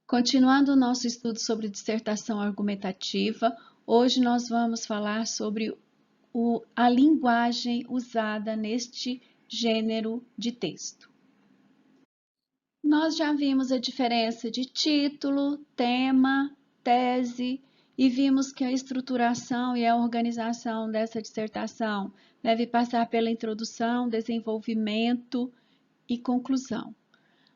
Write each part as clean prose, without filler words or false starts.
Continuando o nosso estudo sobre dissertação argumentativa, hoje nós vamos falar sobre a linguagem usada neste gênero de texto. Nós já vimos a diferença de título, tema, tese e vimos que a estruturação e a organização dessa dissertação deve passar pela introdução, desenvolvimento e conclusão.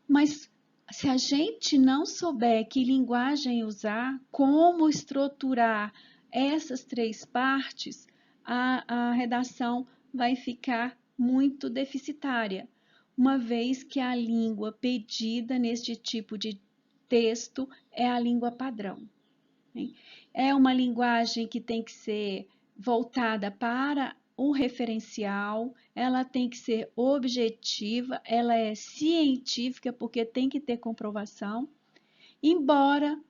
Mas se a gente não souber que linguagem usar, como estruturar essas três partes, a redação vai ficar muito deficitária, uma vez que a língua pedida neste tipo de texto é a língua padrão. É uma linguagem que tem que ser voltada para o referencial, ela tem que ser objetiva, ela é científica, porque tem que ter comprovação, embora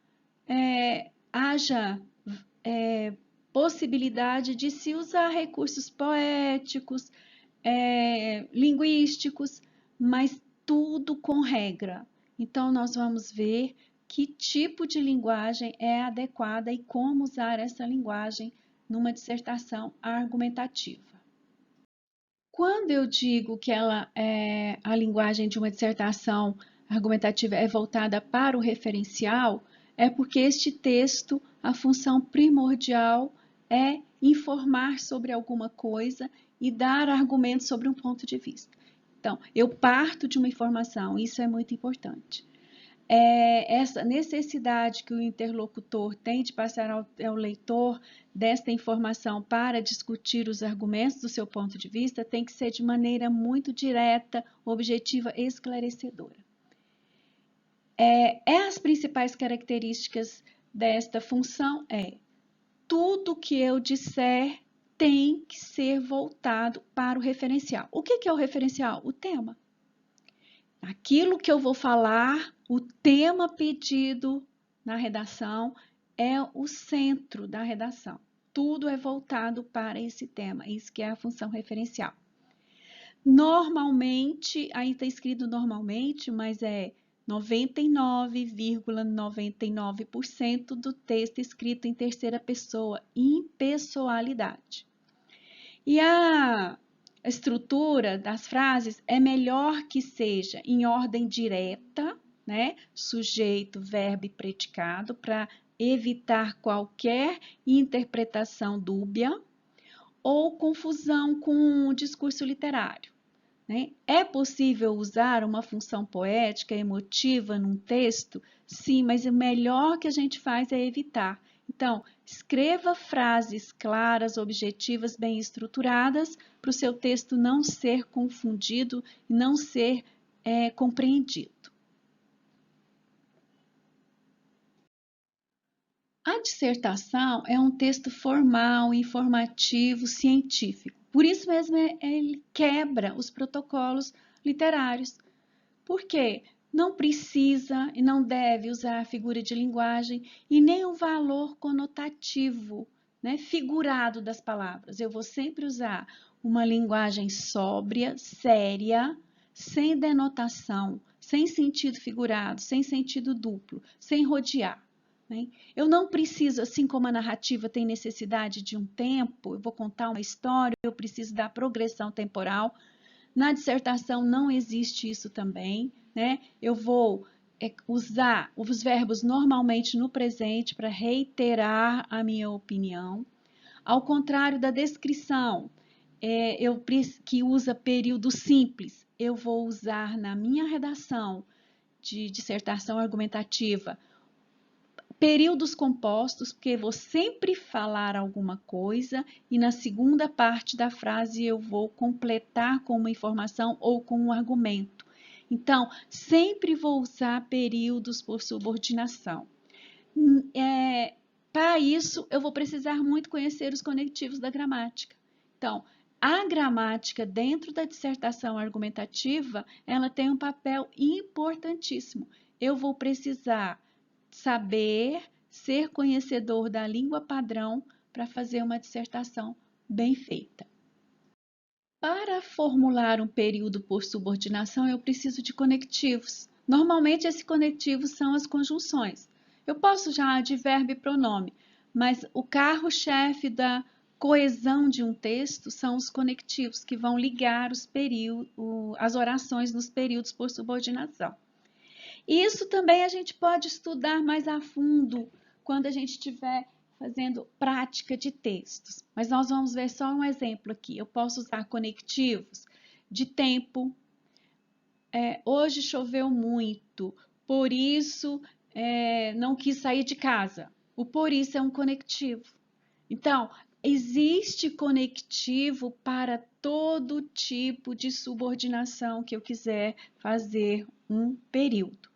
haja possibilidade de se usar recursos poéticos, linguísticos, mas tudo com regra. Então, nós vamos ver que tipo de linguagem é adequada e como usar essa linguagem numa dissertação argumentativa. Quando eu digo que a linguagem de uma dissertação argumentativa é voltada para o referencial, é porque este texto, a função primordial é informar sobre alguma coisa e dar argumentos sobre um ponto de vista. Então, eu parto de uma informação, isso é muito importante. Essa necessidade que o interlocutor tem de passar ao leitor desta informação para discutir os argumentos do seu ponto de vista tem que ser de maneira muito direta, objetiva e esclarecedora. As principais características desta função tudo que eu disser tem que ser voltado para o referencial. O que é o referencial? O tema. Aquilo que eu vou falar, o tema pedido na redação é o centro da redação. Tudo é voltado para esse tema, isso que é a função referencial. Normalmente, aí está escrito normalmente, mas é 99,99% do texto escrito em terceira pessoa, impessoalidade. E a estrutura das frases é melhor que seja em ordem direta, né? Sujeito, verbo e predicado, para evitar qualquer interpretação dúbia ou confusão com o discurso literário. Né? É possível usar uma função poética, emotiva num texto? Sim, mas o melhor que a gente faz é evitar. Então, escreva frases claras, objetivas, bem estruturadas, para o seu texto não ser confundido e não ser compreendido. A dissertação é um texto formal, informativo, científico. Por isso mesmo ele quebra os protocolos literários. Por quê? Não precisa e não deve usar a figura de linguagem e nem o valor conotativo, né, figurado das palavras. Eu vou sempre usar uma linguagem sóbria, séria, sem denotação, sem sentido figurado, sem sentido duplo, sem rodear. Né? Eu não preciso, assim como a narrativa tem necessidade de um tempo, eu vou contar uma história, eu preciso da progressão temporal. Na dissertação não existe isso também, né? Eu vou usar os verbos normalmente no presente para reiterar a minha opinião. Ao contrário da descrição, que usa período simples, eu vou usar na minha redação de dissertação argumentativa períodos compostos, porque eu vou sempre falar alguma coisa e na segunda parte da frase eu vou completar com uma informação ou com um argumento. Então, sempre vou usar períodos por subordinação. Para isso, eu vou precisar muito conhecer os conectivos da gramática. Então, a gramática dentro da dissertação argumentativa, ela tem um papel importantíssimo. Eu vou precisar saber, ser conhecedor da língua padrão para fazer uma dissertação bem feita. Para formular um período por subordinação, eu preciso de conectivos. Normalmente, esse conectivo são as conjunções. Eu posso usar advérbio e pronome, mas o carro-chefe da coesão de um texto são os conectivos que vão ligar as orações nos períodos por subordinação. Isso também a gente pode estudar mais a fundo quando a gente estiver fazendo prática de textos. Mas nós vamos ver só um exemplo aqui. Eu posso usar conectivos de tempo. Hoje choveu muito, por isso não quis sair de casa. O por isso é um conectivo. Então, existe conectivo para todo tipo de subordinação que eu quiser fazer um período.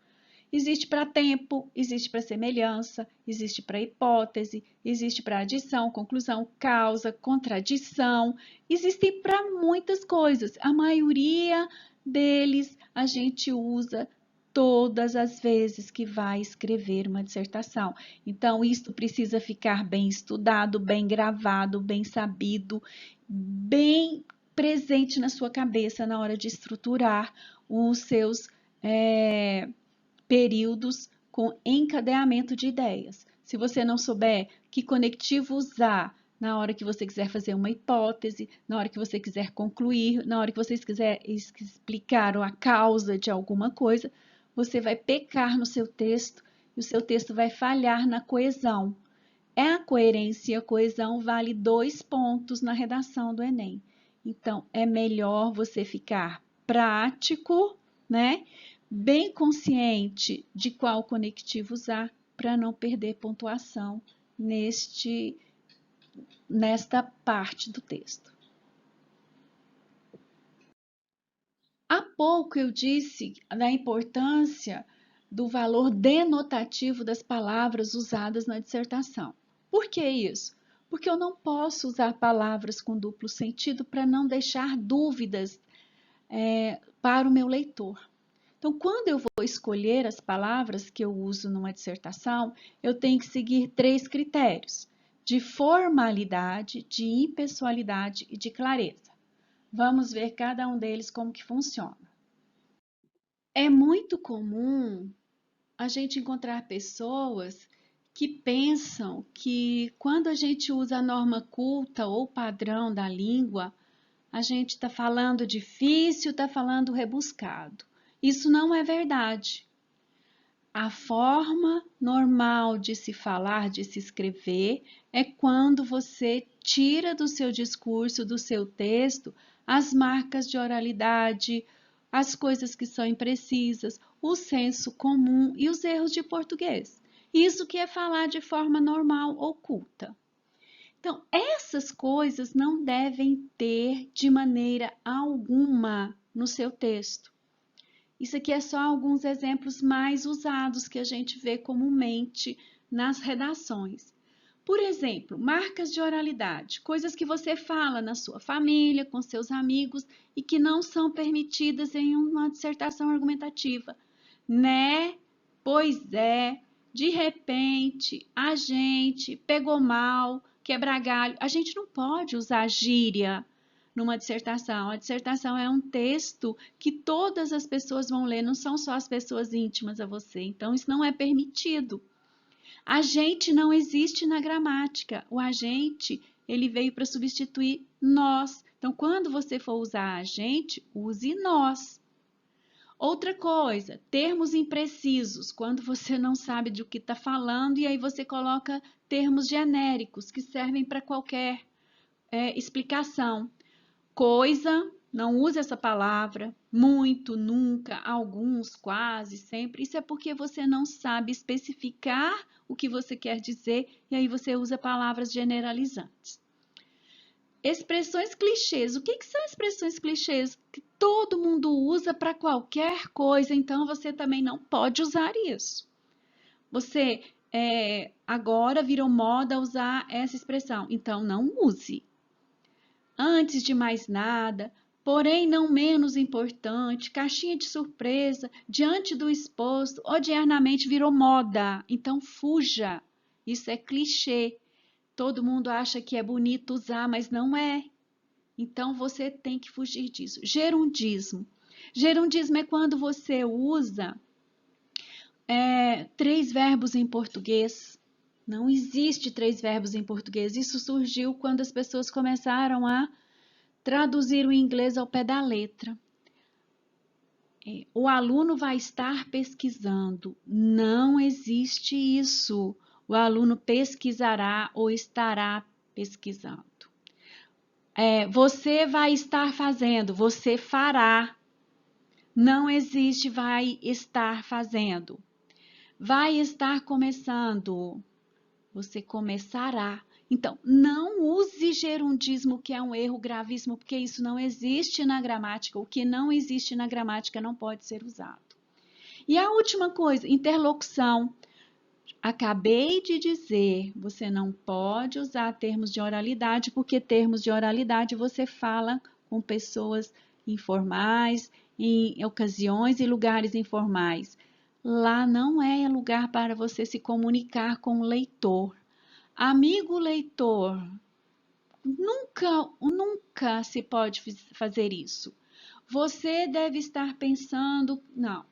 Existe para tempo, existe para semelhança, existe para hipótese, existe para adição, conclusão, causa, contradição. Existem para muitas coisas. A maioria deles a gente usa todas as vezes que vai escrever uma dissertação. Então, isto precisa ficar bem estudado, bem gravado, bem sabido, bem presente na sua cabeça na hora de estruturar os seus períodos com encadeamento de ideias. Se você não souber que conectivo usar na hora que você quiser fazer uma hipótese, na hora que você quiser concluir, na hora que você quiser explicar a causa de alguma coisa, você vai pecar no seu texto e o seu texto vai falhar na coesão. A coerência e a coesão vale 2 pontos na redação do Enem. Então, é melhor você ficar prático, né? Bem consciente de qual conectivo usar para não perder pontuação nesta parte do texto. Há pouco eu disse da importância do valor denotativo das palavras usadas na dissertação. Por que isso? Porque eu não posso usar palavras com duplo sentido para não deixar dúvidas para o meu leitor. Então, quando eu vou escolher as palavras que eu uso numa dissertação, eu tenho que seguir 3 critérios: de formalidade, de impessoalidade e de clareza. Vamos ver cada um deles como que funciona. É muito comum a gente encontrar pessoas que pensam que quando a gente usa a norma culta ou padrão da língua, a gente está falando difícil, está falando rebuscado. Isso não é verdade. A forma normal de se falar, de se escrever, é quando você tira do seu discurso, do seu texto, as marcas de oralidade, as coisas que são imprecisas, o senso comum e os erros de português. Isso que é falar de forma normal ou culta. Então, essas coisas não devem ter de maneira alguma no seu texto. Isso aqui é só alguns exemplos mais usados que a gente vê comumente nas redações. Por exemplo, marcas de oralidade, coisas que você fala na sua família, com seus amigos e que não são permitidas em uma dissertação argumentativa. Né? Pois é, de repente, a gente pegou mal, quebra galho. A gente não pode usar gíria numa dissertação. A dissertação é um texto que todas as pessoas vão ler, não são só as pessoas íntimas a você. Então, isso não é permitido. Agente não existe na gramática. O agente, ele veio para substituir nós. Então, quando você for usar agente, use nós. Outra coisa, termos imprecisos, quando você não sabe de o que está falando e aí você coloca termos genéricos que servem para qualquer explicação. Coisa, não use essa palavra, muito, nunca, alguns, quase, sempre. Isso é porque você não sabe especificar o que você quer dizer e aí você usa palavras generalizantes. Expressões clichês. O que são expressões clichês? Que todo mundo usa para qualquer coisa, então você também não pode usar isso. Você agora virou moda usar essa expressão, então não use. Antes de mais nada, porém não menos importante, caixinha de surpresa, diante do exposto, odiernamente virou moda, então fuja. Isso é clichê. Todo mundo acha que é bonito usar, mas não é. Então, você tem que fugir disso. Gerundismo. Gerundismo é quando você usa Três verbos em português. Não existe três verbos em português. Isso surgiu quando as pessoas começaram a traduzir o inglês ao pé da letra. O aluno vai estar pesquisando. Não existe isso. O aluno pesquisará ou estará pesquisando. Você vai estar fazendo, você fará. Não existe vai estar fazendo. Vai estar começando, você começará. Então, não use gerundismo, que é um erro gravíssimo, porque isso não existe na gramática. O que não existe na gramática não pode ser usado. E a última coisa, interlocução. Acabei de dizer, você não pode usar termos de oralidade, porque termos de oralidade você fala com pessoas informais, em ocasiões e lugares informais. Lá não é lugar para você se comunicar com o leitor. Amigo leitor, nunca se pode fazer isso. Você deve estar pensando, não.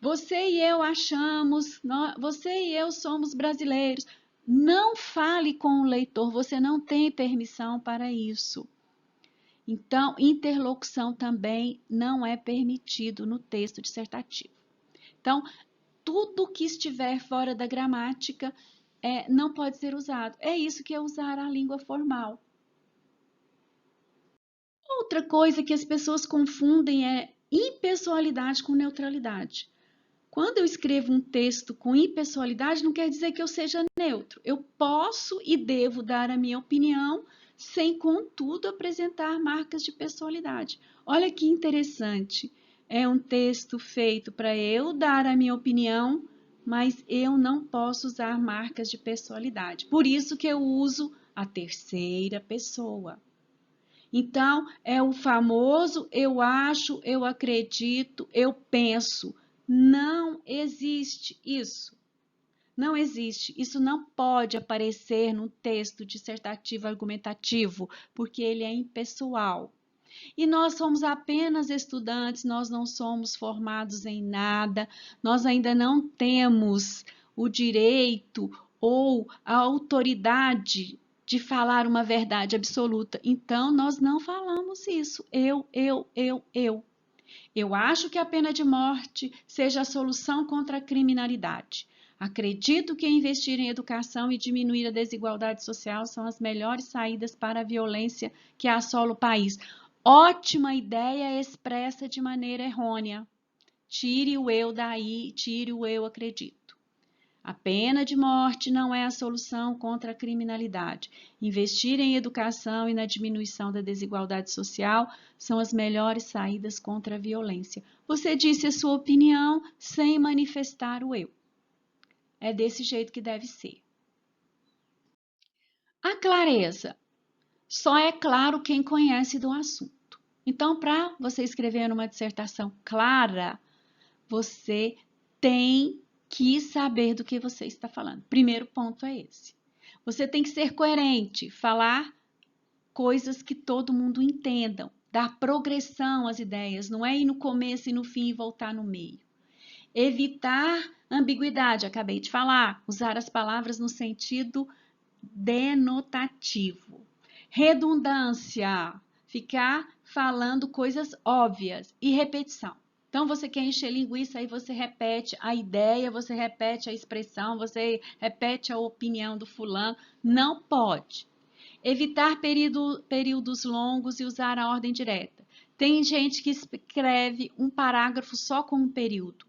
Você e eu achamos, você e eu somos brasileiros. Não fale com o leitor, você não tem permissão para isso. Então, interlocução também não é permitido no texto dissertativo. Então, tudo que estiver fora da gramática não pode ser usado. É isso que é usar a língua formal. Outra coisa que as pessoas confundem é impessoalidade com neutralidade. Quando eu escrevo um texto com impessoalidade, não quer dizer que eu seja neutro. Eu posso e devo dar a minha opinião sem, contudo, apresentar marcas de pessoalidade. Olha que interessante. É um texto feito para eu dar a minha opinião, mas eu não posso usar marcas de pessoalidade. Por isso que eu uso a terceira pessoa. Então, é o famoso eu acho, eu acredito, eu penso. Não existe isso. Não existe. Isso não pode aparecer no texto dissertativo argumentativo, porque ele é impessoal. E nós somos apenas estudantes, nós não somos formados em nada, nós ainda não temos o direito ou a autoridade de falar uma verdade absoluta. Então, nós não falamos isso. Eu. Eu acho que a pena de morte seja a solução contra a criminalidade. Acredito que investir em educação e diminuir a desigualdade social são as melhores saídas para a violência que assola o país. Ótima ideia expressa de maneira errônea. Tire o eu daí, tire o eu acredito. A pena de morte não é a solução contra a criminalidade. Investir em educação e na diminuição da desigualdade social são as melhores saídas contra a violência. Você disse a sua opinião sem manifestar o eu. É desse jeito que deve ser. A clareza. Só é claro quem conhece do assunto. Então, para você escrever uma dissertação clara, você tem que saber do que você está falando. Primeiro ponto é esse. Você tem que ser coerente, falar coisas que todo mundo entenda, dar progressão às ideias, não é ir no começo e no fim e voltar no meio. Evitar ambiguidade, acabei de falar, usar as palavras no sentido denotativo. Redundância, ficar falando coisas óbvias e repetição. Então, você quer encher linguiça, aí você repete a ideia, você repete a expressão, você repete a opinião do fulano. Não pode. Evitar períodos longos e usar a ordem direta. Tem gente que escreve um parágrafo só com um período.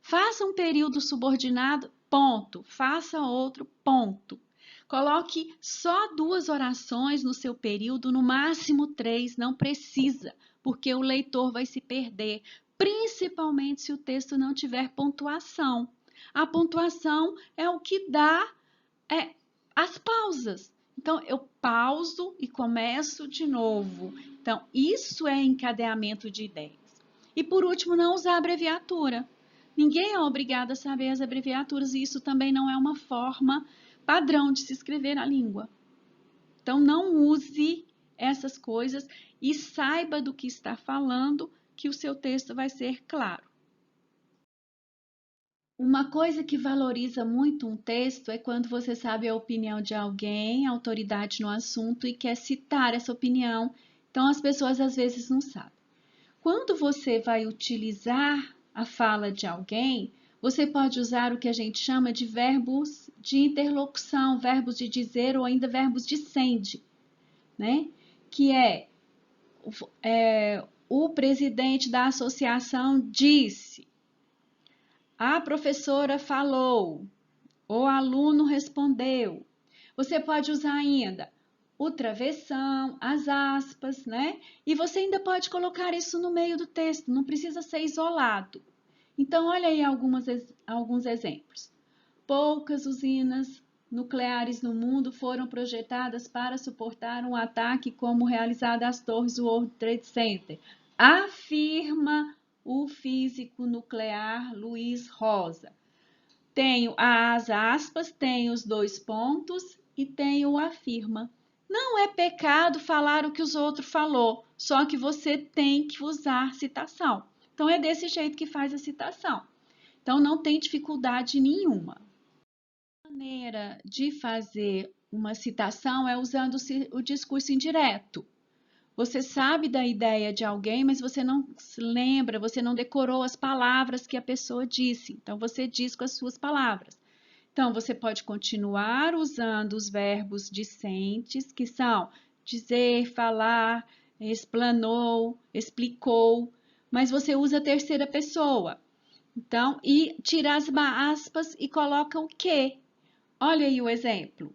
Faça um período subordinado, ponto. Faça outro, ponto. Coloque só 2 orações no seu período, no máximo 3, não precisa, porque o leitor vai se perder, principalmente se o texto não tiver pontuação. A pontuação é o que dá as pausas. Então, eu pauso e começo de novo. Então, isso é encadeamento de ideias. E por último, não usar abreviatura. Ninguém é obrigado a saber as abreviaturas e isso também não é uma forma padrão de se escrever na língua. Então, não use essas coisas e saiba do que está falando, que o seu texto vai ser claro. Uma coisa que valoriza muito um texto é quando você sabe a opinião de alguém, autoridade no assunto, e quer citar essa opinião. Então, as pessoas às vezes não sabem. Quando você vai utilizar a fala de alguém, você pode usar o que a gente chama de verbos de interlocução, verbos de dizer ou ainda verbos de sende, né? Que o presidente da associação disse, a professora falou, o aluno respondeu. Você pode usar ainda o travessão, as aspas, né? E você ainda pode colocar isso no meio do texto, não precisa ser isolado. Então, olha aí alguns exemplos. Poucas usinas nucleares no mundo foram projetadas para suportar um ataque como o realizado às torres do World Trade Center, afirma o físico nuclear Luiz Rosa. Tenho as aspas, tenho os dois pontos e tenho o afirma. Não é pecado falar o que os outros falou, só que você tem que usar citação. Então é desse jeito que faz a citação. Então não tem dificuldade nenhuma. A maneira de fazer uma citação é usando o discurso indireto. Você sabe da ideia de alguém, mas você não se lembra, você não decorou as palavras que a pessoa disse. Então, você diz com as suas palavras. Então, você pode continuar usando os verbos discentes, que são dizer, falar, explanou, explicou, mas você usa a terceira pessoa. Então, e tira as aspas e coloca o que. Olha aí o exemplo.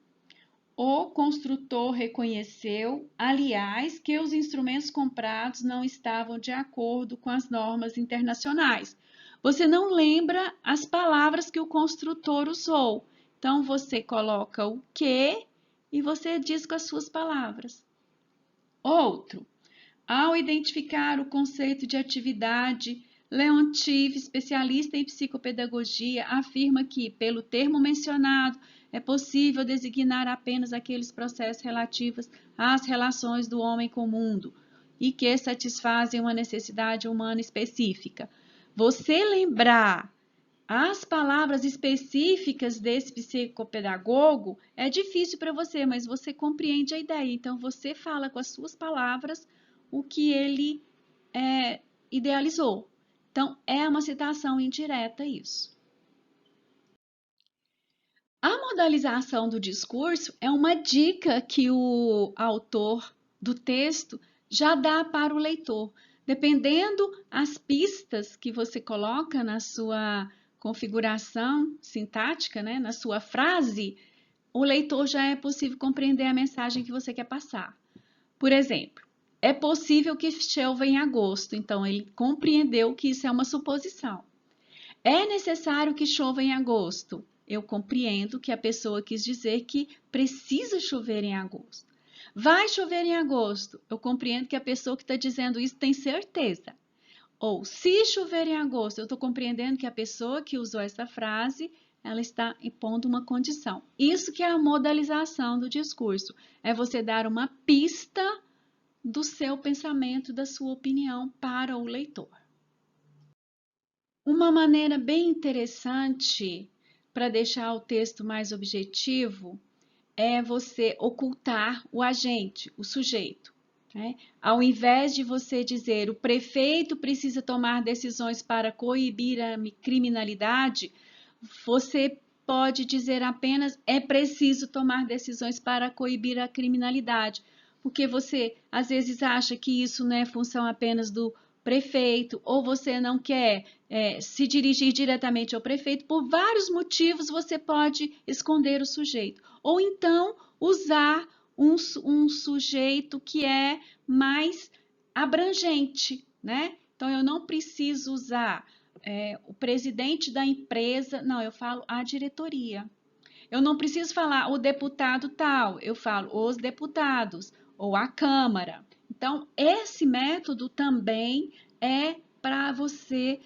O construtor reconheceu, aliás, que os instrumentos comprados não estavam de acordo com as normas internacionais. Você não lembra as palavras que o construtor usou. Então, você coloca o que e você diz com as suas palavras. Outro, ao identificar o conceito de atividade, Leontief, especialista em psicopedagogia, afirma que, pelo termo mencionado, é possível designar apenas aqueles processos relativos às relações do homem com o mundo e que satisfazem uma necessidade humana específica. Você lembrar as palavras específicas desse psicopedagogo é difícil para você, mas você compreende a ideia. Então, você fala com as suas palavras o que ele idealizou. Então, é uma citação indireta isso. A modalização do discurso é uma dica que o autor do texto já dá para o leitor. Dependendo as pistas que você coloca na sua configuração sintática, né, na sua frase, o leitor já é possível compreender a mensagem que você quer passar. Por exemplo, é possível que chova em agosto, então ele compreendeu que isso é uma suposição. É necessário que chova em agosto. Eu compreendo que a pessoa quis dizer que precisa chover em agosto. Vai chover em agosto. Eu compreendo que a pessoa que está dizendo isso tem certeza. Ou se chover em agosto, eu estou compreendendo que a pessoa que usou essa frase, ela está impondo uma condição. Isso que é a modalização do discurso. É você dar uma pista do seu pensamento, da sua opinião para o leitor. Uma maneira bem interessante para deixar o texto mais objetivo é você ocultar o agente, o sujeito. Né? Ao invés de você dizer o prefeito precisa tomar decisões para coibir a criminalidade, você pode dizer apenas é preciso tomar decisões para coibir a criminalidade, porque você às vezes acha que isso não é função apenas do prefeito, ou você não quer se dirigir diretamente ao prefeito, por vários motivos você pode esconder o sujeito. Ou então usar um sujeito que é mais abrangente, né? Então eu não preciso usar o presidente da empresa, não, eu falo a diretoria. Eu não preciso falar o deputado tal, eu falo os deputados ou a Câmara. Então, esse método também é para você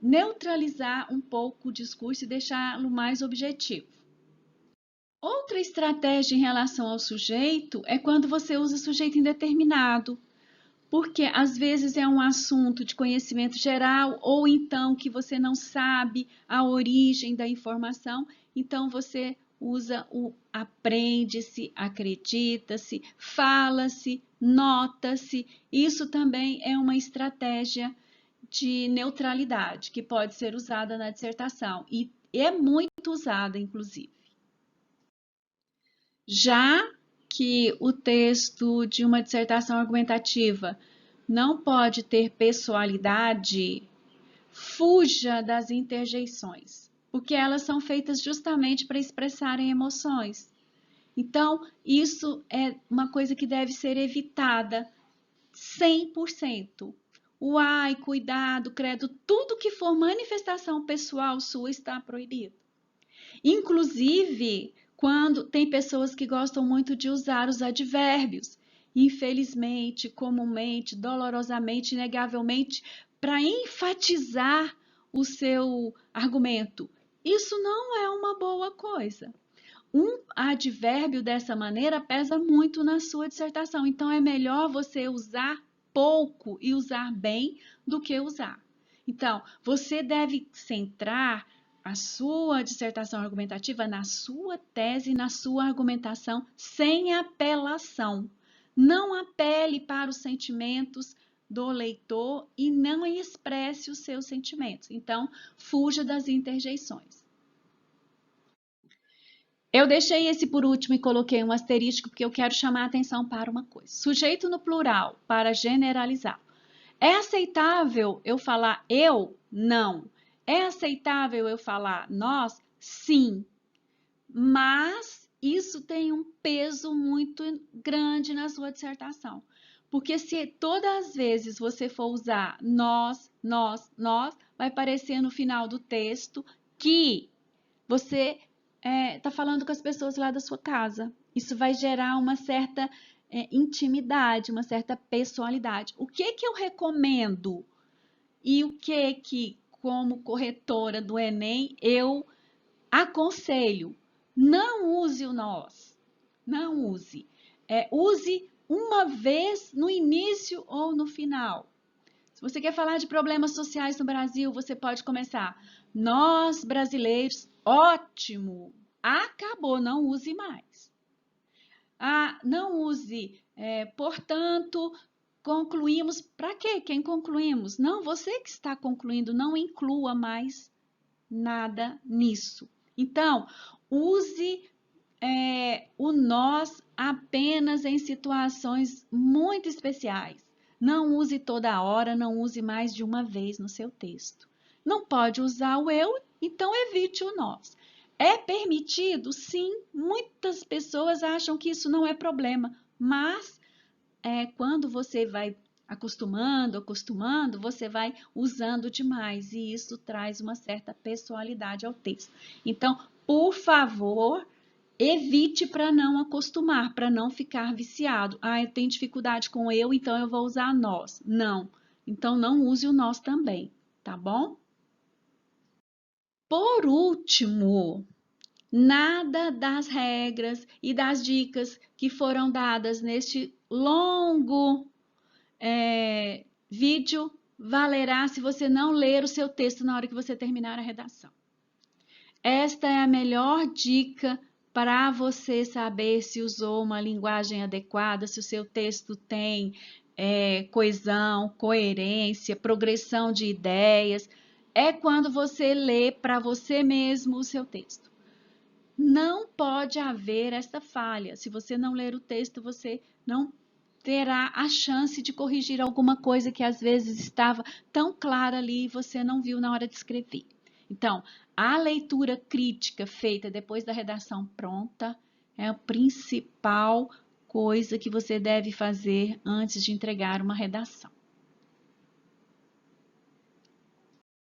neutralizar um pouco o discurso e deixá-lo mais objetivo. Outra estratégia em relação ao sujeito é quando você usa sujeito indeterminado. porque às vezes é um assunto de conhecimento geral ou então que você não sabe a origem da informação, então você usa o aprende-se, acredita-se, fala-se, nota-se. Isso também é uma estratégia de neutralidade que pode ser usada na dissertação e é muito usada, inclusive. Já que o texto de uma dissertação argumentativa não pode ter pessoalidade, fuja das interjeições, porque elas são feitas justamente para expressarem emoções. Então, isso é uma coisa que deve ser evitada 100%. O ai, cuidado, credo, tudo que for manifestação pessoal sua está proibido. Inclusive, quando tem pessoas que gostam muito de usar os advérbios, infelizmente, comumente, dolorosamente, inegavelmente, para enfatizar o seu argumento. Isso não é uma boa coisa. Um advérbio dessa maneira pesa muito na sua dissertação, então é melhor você usar pouco e usar bem do que usar. Então, você deve centrar a sua dissertação argumentativa na sua tese, na sua argumentação, sem apelação. Não apele para os sentimentos do leitor e não expresse os seus sentimentos. Então, fuja das interjeições. Eu deixei esse por último e coloquei um asterisco porque eu quero chamar a atenção para uma coisa. Sujeito no plural, para generalizar. É aceitável eu falar eu? Não. É aceitável eu falar nós? Sim. Mas isso tem um peso muito grande na sua dissertação. Porque se todas as vezes você for usar nós, vai parecer no final do texto que você está falando com as pessoas lá da sua casa. Isso vai gerar uma certa intimidade, uma certa pessoalidade. O que eu recomendo e o que, como corretora do Enem, eu aconselho? Não use o nós. Não use. Use uma vez no início ou no final. Se você quer falar de problemas sociais no Brasil, você pode começar. Nós, brasileiros, ótimo! Acabou, não use mais. Não use. Portanto, concluímos. Para quê? Quem concluímos? Não, você que está concluindo, não inclua mais nada nisso. Então, use o nós apenas em situações muito especiais. Não use toda hora, não use mais de uma vez no seu texto. Não pode usar o eu, então evite o nós. É permitido? Sim, muitas pessoas acham que isso não é problema, mas quando você vai acostumando, você vai usando demais e isso traz uma certa pessoalidade ao texto. Então, por favor, evite para não acostumar, para não ficar viciado. Eu tenho dificuldade com eu, então eu vou usar nós. Não. Então, não use o nós também, tá bom? Por último, nada das regras e das dicas que foram dadas neste longo vídeo valerá se você não ler o seu texto na hora que você terminar a redação. Esta é a melhor dica para você saber se usou uma linguagem adequada, se o seu texto tem coesão, coerência, progressão de ideias. É quando você lê para você mesmo o seu texto. Não pode haver esta falha. Se você não ler o texto, você não terá a chance de corrigir alguma coisa que às vezes estava tão clara ali e você não viu na hora de escrever. Então, a leitura crítica feita depois da redação pronta é a principal coisa que você deve fazer antes de entregar uma redação.